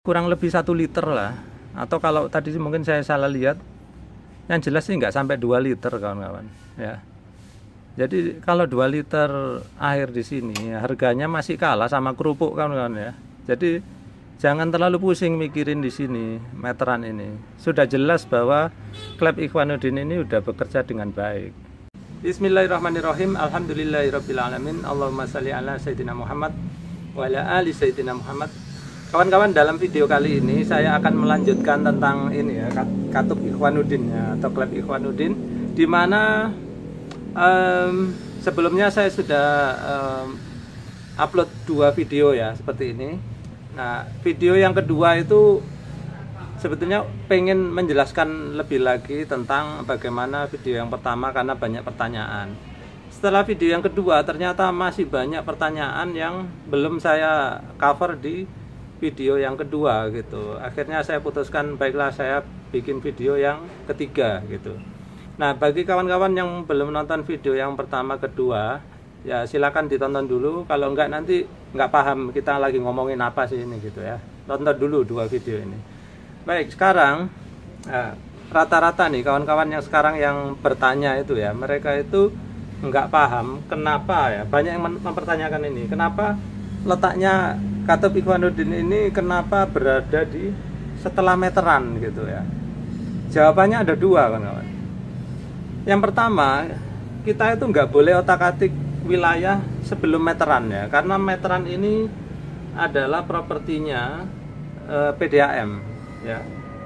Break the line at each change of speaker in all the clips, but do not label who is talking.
kurang lebih 1 liter lah, atau kalau tadi mungkin saya salah lihat, yang jelas sih nggak sampai 2 liter kawan-kawan ya. Jadi kalau 2 liter air di sini harganya masih kalah sama kerupuk kawan-kawan ya. Jadi jangan terlalu pusing mikirin di sini meteran ini. Sudah jelas bahwa Kleb Ikhwanuddin ini udah bekerja dengan baik. Bismillahirrahmanirrahim. Alhamdulillahirrabbilalamin. Allahumma shalli ala Sayyidina Muhammad wa ala ali Sayyidina Muhammad. Kawan-kawan, dalam video kali ini saya akan melanjutkan tentang ini ya, Katup Ikhwanuddin ya, atau Kleb Ikhwanuddin, di mana sebelumnya saya sudah upload 2 video ya seperti ini. Nah, video yang kedua itu sebetulnya pengen menjelaskan lebih lagi tentang bagaimana video yang pertama karena banyak pertanyaan. Setelah video yang kedua ternyata masih banyak pertanyaan yang belum saya cover di video yang kedua gitu. Akhirnya saya putuskan baiklah saya bikin video yang ketiga gitu. Nah, bagi kawan-kawan yang belum nonton video yang pertama kedua, ya silakan ditonton dulu. Kalau enggak nanti enggak paham kita lagi ngomongin apa sih ini gitu ya. Tonton dulu 2 video ini. Baik, sekarang rata-rata nih kawan-kawan yang sekarang yang bertanya itu ya, mereka itu enggak paham kenapa ya, banyak yang mempertanyakan ini, kenapa letaknya Katup Ikhwanuddin ini kenapa berada di setelah meteran gitu ya. Jawabannya ada 2 kawan-kawan. Yang pertama, kita itu nggak boleh otak-atik wilayah sebelum meteran ya, karena meteran ini adalah propertinya PDAM ya.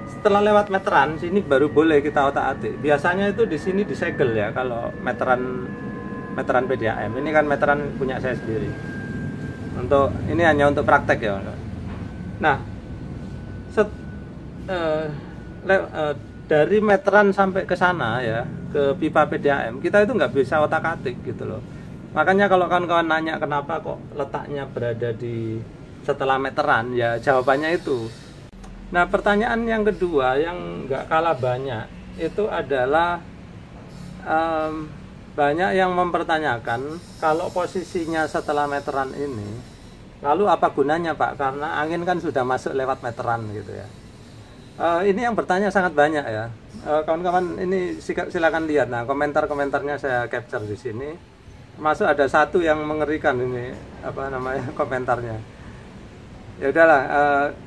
Setelah lewat meteran sini baru boleh kita otak-atik. Biasanya itu di sini disegel ya kalau meteran PDAM. Ini kan meteran punya saya sendiri. Ini hanya untuk praktek ya. Nah, dari meteran sampai ke sana ya, ke pipa PDAM, kita itu nggak bisa otak-atik gitu loh. Makanya kalau kawan-kawan nanya kenapa kok letaknya berada di setelah meteran, ya jawabannya itu. Nah, pertanyaan yang kedua yang nggak kalah banyak itu adalah banyak yang mempertanyakan kalau posisinya setelah meteran ini, lalu apa gunanya Pak? Karena angin kan sudah masuk lewat meteran gitu ya. Ini yang bertanya sangat banyak ya. Kawan-kawan ini silakan lihat. Nah, komentar-komentarnya saya capture di sini. Termasuk ada satu yang mengerikan ini, apa namanya, komentarnya. Ya udahlah,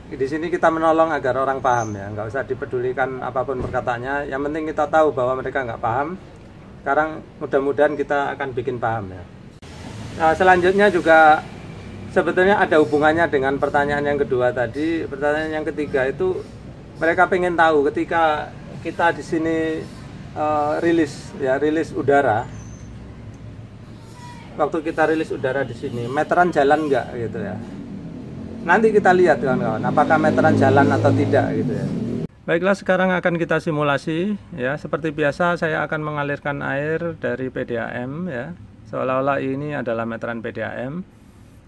di sini kita menolong agar orang paham ya, nggak usah dipedulikan apapun perkataannya. Yang penting kita tahu bahwa mereka nggak paham. Sekarang mudah-mudahan kita akan bikin paham ya. Nah, selanjutnya juga sebetulnya ada hubungannya dengan pertanyaan yang kedua tadi. Pertanyaan yang ketiga itu mereka pengen tahu ketika kita di sini rilis udara. Waktu kita rilis udara di sini, meteran jalan nggak gitu ya. Nanti kita lihat kawan-kawan, apakah meteran jalan atau tidak gitu ya. Baiklah, sekarang akan kita simulasi ya. Seperti biasa saya akan mengalirkan air dari PDAM ya. Seolah-olah ini adalah meteran PDAM.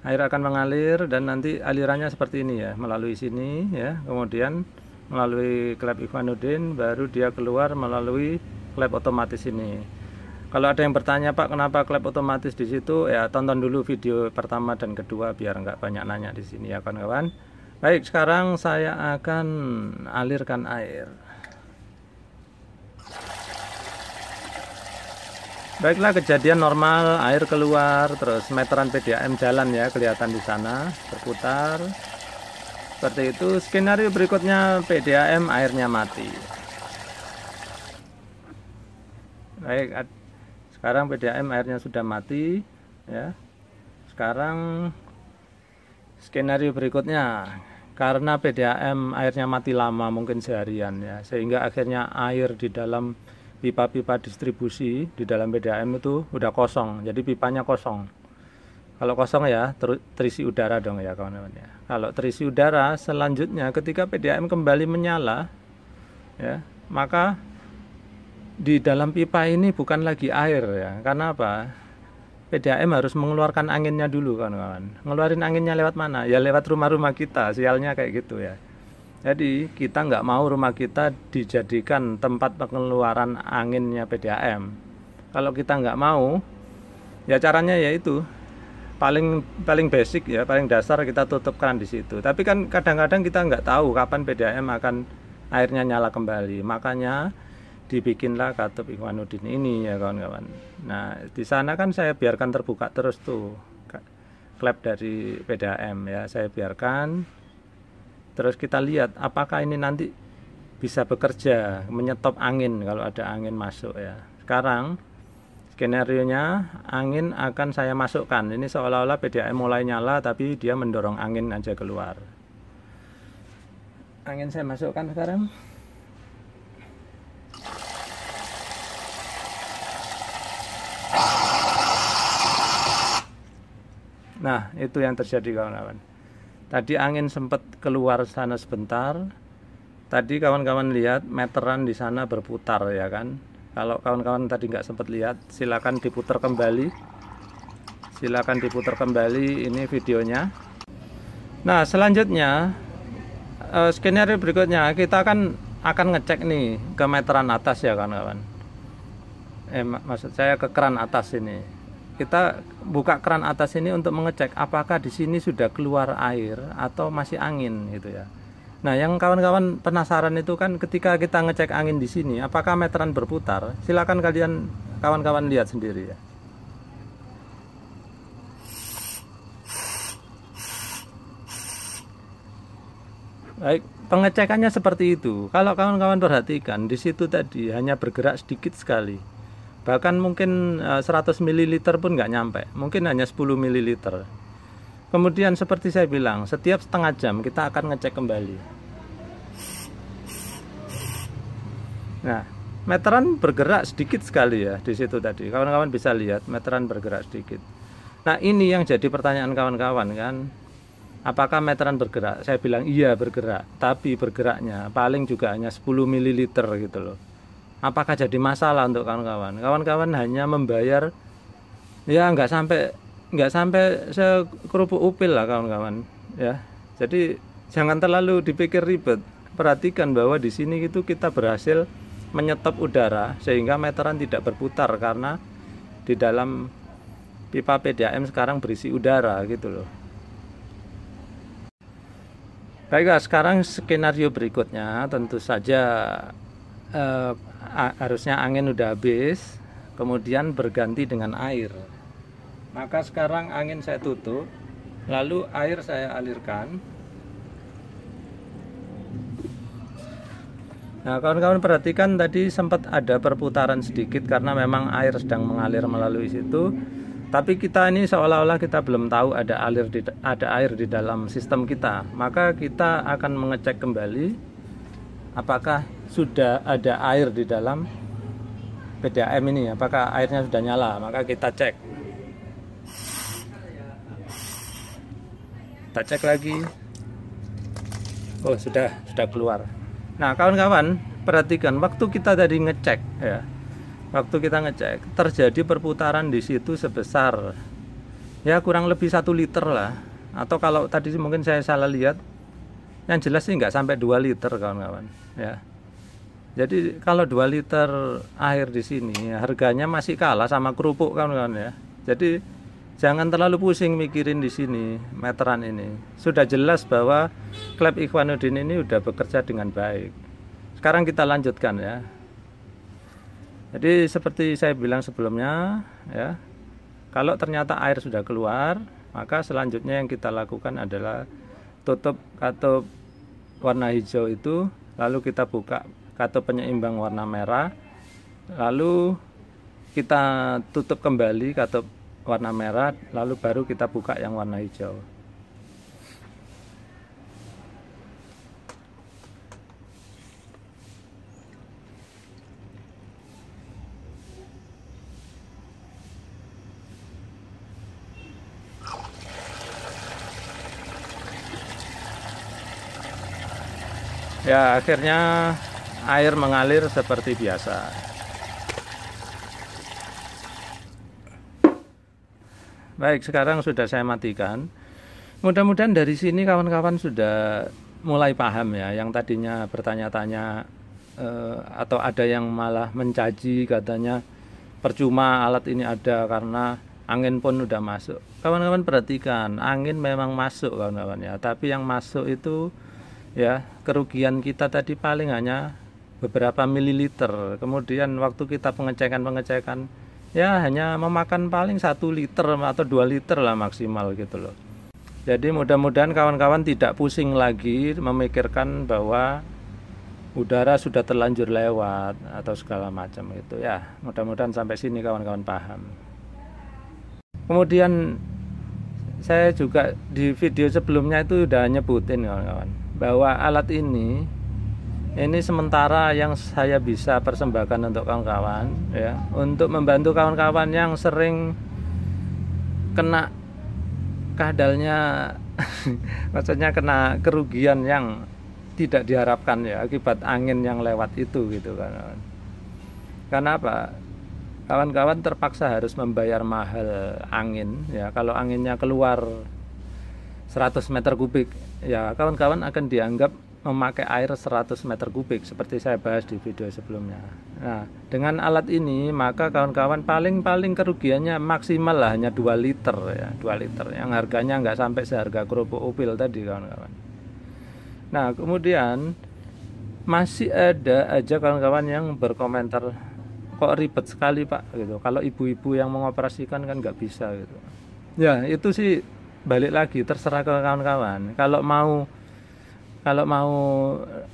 Air akan mengalir dan nanti alirannya seperti ini ya, melalui sini ya. Kemudian melalui klep Ikhwanuddin, baru dia keluar melalui klep otomatis ini. Kalau ada yang bertanya Pak, kenapa klep otomatis di situ? Ya tonton dulu video pertama dan kedua biar nggak banyak nanya di sini ya kawan-kawan. Baik, sekarang saya akan alirkan air. Baiklah, kejadian normal, air keluar, terus meteran PDAM jalan ya, kelihatan di sana, berputar. Seperti itu. Skenario berikutnya PDAM airnya mati. Baik, sekarang PDAM airnya sudah mati ya. Sekarang skenario berikutnya, karena PDAM airnya mati lama, mungkin seharian ya, sehingga akhirnya air di dalam pipa-pipa distribusi di dalam PDAM itu udah kosong, jadi pipanya kosong. Kalau kosong ya terisi udara dong ya kawan-kawan ya. Kalau terisi udara, selanjutnya ketika PDAM kembali menyala ya, maka di dalam pipa ini bukan lagi air ya. Karena apa? PDAM harus mengeluarkan anginnya dulu kawan-kawan. Ngeluarin anginnya lewat mana? Ya lewat rumah-rumah kita, sialnya kayak gitu ya. Jadi kita nggak mau rumah kita dijadikan tempat pengeluaran anginnya PDAM. Kalau kita nggak mau, ya caranya yaitu paling paling basic ya, paling dasar kita tutup keran di situ. Tapi kan kadang-kadang kita nggak tahu kapan PDAM akan airnya nyala kembali. Makanya dibikinlah katup Ikhwanuddin ini ya kawan-kawan. Nah, di sana kan saya biarkan terbuka terus tuh klep dari PDAM ya, saya biarkan. Terus kita lihat apakah ini nanti bisa bekerja menyetop angin kalau ada angin masuk ya. Sekarang skenarionya angin akan saya masukkan. Ini seolah-olah PDAM mulai nyala tapi dia mendorong angin aja keluar. Angin saya masukkan sekarang. Nah, itu yang terjadi kawan-kawan. Tadi angin sempat keluar sana sebentar. Tadi kawan-kawan lihat meteran di sana berputar ya kan. Kalau kawan-kawan tadi nggak sempat lihat, silakan diputar kembali. Silakan diputar kembali ini videonya. Nah, selanjutnya skenario berikutnya kita akan ngecek nih ke meteran atas ya kawan-kawan. Maksud saya ke keran atas ini. Kita buka keran atas ini untuk mengecek apakah di sini sudah keluar air atau masih angin gitu ya. Nah, yang kawan-kawan penasaran itu kan ketika kita ngecek angin di sini, apakah meteran berputar? Silakan kalian kawan-kawan lihat sendiri ya. Baik, pengecekannya seperti itu. Kalau kawan-kawan perhatikan, di situ tadi hanya bergerak sedikit sekali. Bahkan mungkin 100 ml pun nggak nyampe. Mungkin hanya 10 ml. Kemudian seperti saya bilang, setiap setengah jam kita akan ngecek kembali. Nah, meteran bergerak sedikit sekali ya di situ tadi. Kawan-kawan bisa lihat meteran bergerak sedikit. Nah, ini yang jadi pertanyaan kawan-kawan kan. Apakah meteran bergerak? Saya bilang iya bergerak, tapi bergeraknya paling juga hanya 10 ml gitu loh. Apakah jadi masalah untuk kawan-kawan? Kawan-kawan hanya membayar ya nggak sampai sekerupuk upil lah kawan-kawan ya. Jadi jangan terlalu dipikir ribet. Perhatikan bahwa di sini itu kita berhasil menyetop udara sehingga meteran tidak berputar karena di dalam pipa PDAM sekarang berisi udara gitu loh. Baiklah, sekarang skenario berikutnya tentu saja harusnya angin udah habis, kemudian berganti dengan air. Maka sekarang angin saya tutup, lalu air saya alirkan. Nah, kawan-kawan perhatikan tadi sempat ada perputaran sedikit karena memang air sedang mengalir melalui situ. Tapi kita ini seolah-olah kita belum tahu ada air di dalam sistem kita. Maka kita akan mengecek kembali apakah sudah ada air di dalam PDAM ini, apakah airnya sudah nyala. Maka kita cek. Kita cek lagi. Oh, sudah keluar. Nah, kawan-kawan perhatikan waktu kita tadi ngecek ya. Waktu kita ngecek terjadi perputaran di situ sebesar ya kurang lebih 1 liter lah. Atau kalau tadi mungkin saya salah lihat, yang jelas sih nggak sampai 2 liter kawan-kawan ya. Jadi kalau 2 liter air di sini harganya masih kalah sama kerupuk kawan-kawan ya. Jadi jangan terlalu pusing mikirin di sini meteran ini. Sudah jelas bahwa klep Ikhwanuddin ini udah bekerja dengan baik. Sekarang kita lanjutkan ya. Jadi seperti saya bilang sebelumnya ya, kalau ternyata air sudah keluar, maka selanjutnya yang kita lakukan adalah tutup katup warna hijau itu, lalu kita buka katup penyeimbang warna merah, lalu kita tutup kembali katup warna merah, lalu baru kita buka yang warna hijau. Ya, akhirnya air mengalir seperti biasa. Baik, sekarang sudah saya matikan. Mudah-mudahan dari sini kawan-kawan sudah mulai paham ya. Yang tadinya bertanya-tanya atau ada yang malah mencaci katanya percuma alat ini ada karena angin pun udah masuk. kawan-kawan perhatikan, angin memang masuk kawan-kawan ya, tapi yang masuk itu ya kerugian kita tadi paling hanya beberapa mililiter. Kemudian waktu kita pengecekan ya hanya memakan paling 1 liter atau 2 liter lah maksimal gitu loh. Jadi mudah-mudahan kawan-kawan tidak pusing lagi memikirkan bahwa udara sudah terlanjur lewat atau segala macam gitu ya. Mudah-mudahan sampai sini kawan-kawan paham. Kemudian saya juga di video sebelumnya itu udah nyebutin kawan-kawan bahwa alat ini sementara yang saya bisa persembahkan untuk kawan-kawan ya, untuk membantu kawan-kawan yang sering kena kadalnya maksudnya kena kerugian yang tidak diharapkan ya akibat angin yang lewat itu gitu kan. Karena apa? Kawan-kawan terpaksa harus membayar mahal angin ya. Kalau anginnya keluar 100 meter kubik ya, kawan-kawan akan dianggap memakai air 100 meter kubik seperti saya bahas di video sebelumnya. Nah, dengan alat ini maka kawan-kawan paling kerugiannya maksimal lah hanya 2 liter ya, 2 liter yang harganya nggak sampai seharga kerupuk upil tadi kawan-kawan. Nah, kemudian masih ada aja kawan-kawan yang berkomentar, kok ribet sekali Pak gitu. Kalau ibu-ibu yang mengoperasikan kan nggak bisa gitu. Ya, itu sih balik lagi terserah ke kawan-kawan. Kalau mau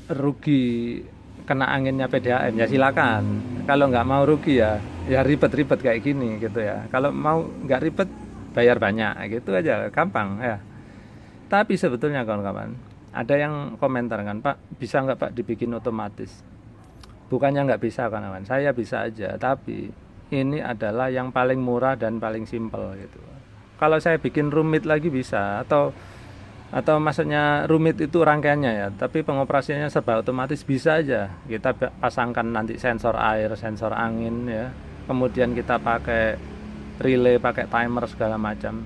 rugi kena anginnya PDAM ya silakan. Kalau nggak mau rugi ya ribet-ribet kayak gini gitu ya. Kalau mau nggak ribet bayar banyak gitu aja, gampang ya. Tapi sebetulnya kawan-kawan ada yang komentar kan, Pak bisa nggak Pak dibikin otomatis? Bukannya nggak bisa kawan-kawan, saya bisa aja. Tapi ini adalah yang paling murah dan paling simpel gitu. Kalau saya bikin rumit lagi bisa, atau maksudnya rumit itu rangkaiannya ya, tapi pengoperasiannya serba otomatis bisa aja. Kita pasangkan nanti sensor air, sensor angin ya, kemudian kita pakai relay, pakai timer segala macam,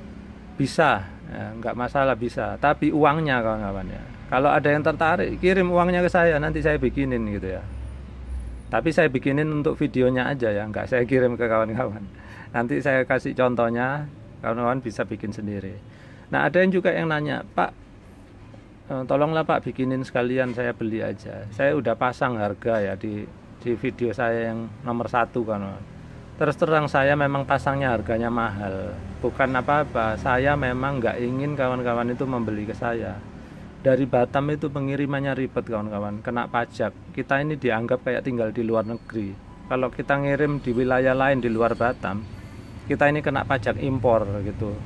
bisa ya, nggak masalah bisa. Tapi uangnya kawan-kawan ya, kalau ada yang tertarik kirim uangnya ke saya, nanti saya bikinin gitu ya. Tapi saya bikinin untuk videonya aja ya, nggak saya kirim ke kawan-kawan. Nanti saya kasih contohnya, kawan-kawan bisa bikin sendiri. Nah, ada yang juga yang nanya, Pak tolonglah Pak bikinin sekalian, saya beli aja. Saya udah pasang harga ya di video saya yang nomor 1 kan. Terus terang saya memang pasangnya harganya mahal, bukan apa-apa. Saya memang nggak ingin kawan-kawan itu membeli ke saya. Dari Batam itu pengirimannya ribet kawan-kawan, kena pajak. Kita ini dianggap kayak tinggal di luar negeri. Kalau kita ngirim di wilayah lain di luar Batam, kita ini kena pajak impor gitu.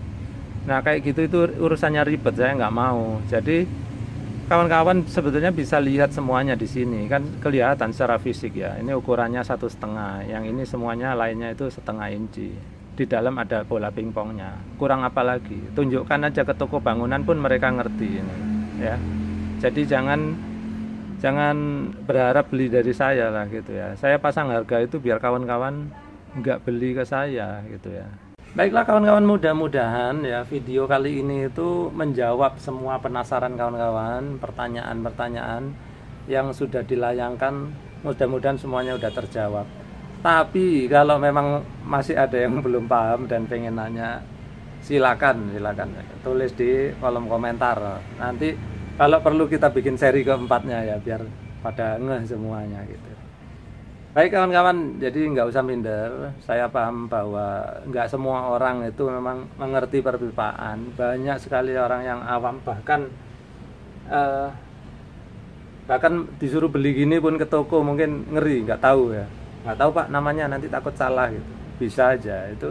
Nah kayak gitu itu urusannya ribet, saya nggak mau. Jadi kawan-kawan sebetulnya bisa lihat semuanya di sini, kan kelihatan secara fisik ya. Ini ukurannya 1,5, yang ini semuanya lainnya itu 0,5 inci. Di dalam ada bola pingpongnya. Kurang apa lagi? Tunjukkan aja ke toko bangunan pun mereka ngerti ini. Ya, jadi jangan berharap beli dari saya lah gitu ya. Saya pasang harga itu biar kawan-kawan nggak beli ke saya gitu ya. Baiklah kawan-kawan, mudah-mudahan ya video kali ini itu menjawab semua penasaran kawan-kawan, pertanyaan-pertanyaan yang sudah dilayangkan. Mudah-mudahan semuanya udah terjawab. Tapi kalau memang masih ada yang belum paham dan pengen nanya, silakan tulis di kolom komentar. Nanti kalau perlu kita bikin seri keempatnya ya, biar pada ngeh semuanya gitu. Baik kawan-kawan, jadi nggak usah minder. Saya paham bahwa nggak semua orang itu memang mengerti perpipaan. Banyak sekali orang yang awam, bahkan disuruh beli gini pun ke toko mungkin ngeri, nggak tahu ya, nggak tahu Pak namanya, nanti takut salah gitu. Bisa aja itu.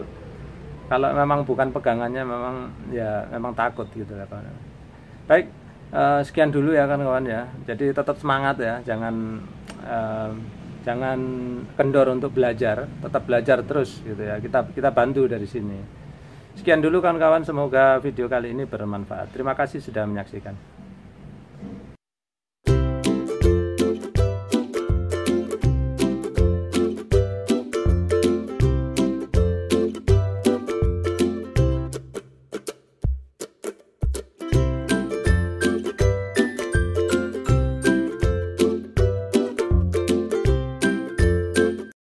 Kalau memang bukan pegangannya memang takut gitu ya kawan. Baik, sekian dulu ya kawan-kawan ya. Jadi tetap semangat ya, jangan kendor untuk belajar, tetap belajar terus gitu ya. Kita bantu dari sini. Sekian dulu kawan-kawan, semoga video kali ini bermanfaat. Terima kasih sudah menyaksikan.